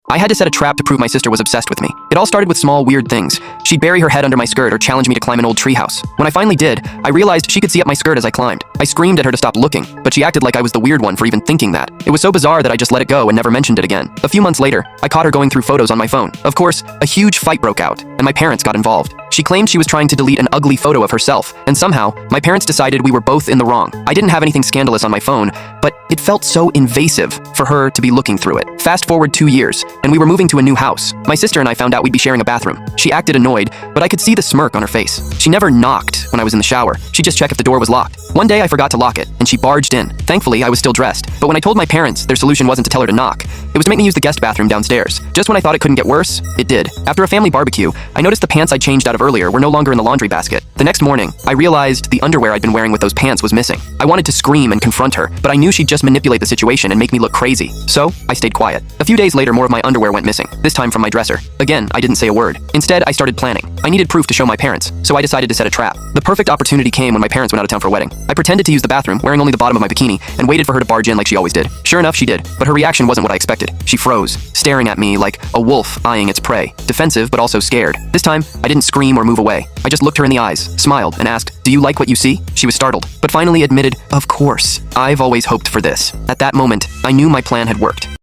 I had to set a trap to prove my sister was obsessed with me. It all started with small, weird things. She'd bury her head under my skirt or challenge me to climb an old treehouse. When I finally did, I realized she could see up my skirt as I climbed. I screamed at her to stop looking, but she acted like I was the weird one for even thinking that. It was so bizarre that I just let it go and never mentioned it again. A few months later, I caught her going through photos on my phone. Of course, a huge fight broke out, and my parents got involved. She claimed she was trying to delete an ugly photo of herself, and somehow, my parents decided we were both in the wrong. I didn't have anything scandalous on my phone, but it felt so invasive for her to be looking through it. Fast forward 2 years, and we were moving to a new house. My sister and I found out we'd be sharing a bathroom. She acted annoyed, but I could see the smirk on her face. She never knocked when I was in the shower. She'd just check if the door was locked. One day I forgot to lock it, and she barged in. Thankfully, I was still dressed. But when I told my parents, their solution wasn't to tell her to knock. It was to make me use the guest bathroom downstairs. Just when I thought it couldn't get worse, it did. After a family barbecue, I noticed the pants I changed out of earlier were no longer in the laundry basket. The next morning, I realized the underwear I'd been wearing with those pants was missing. I wanted to scream and confront her, but I knew she'd just manipulate the situation and make me look crazy. So, I stayed quiet. A few days later, more of my underwear went missing, this time from my dresser. Again, I didn't say a word. Instead, I started planning. I needed proof to show my parents, so I decided to set a trap. The perfect opportunity came when my parents went out of town for a wedding. I pretended to use the bathroom, wearing only the bottom of my bikini, and waited for her to barge in like she always did. Sure enough, she did, but her reaction wasn't what I expected. She froze, staring at me like a wolf eyeing its prey. Defensive, but also scared. This time, I didn't scream or move away. I just looked her in the eyes, smiled, and asked, "Do you like what you see?" She was startled, but finally admitted, "Of course. I've always hoped for this." At that moment, I knew my plan had worked.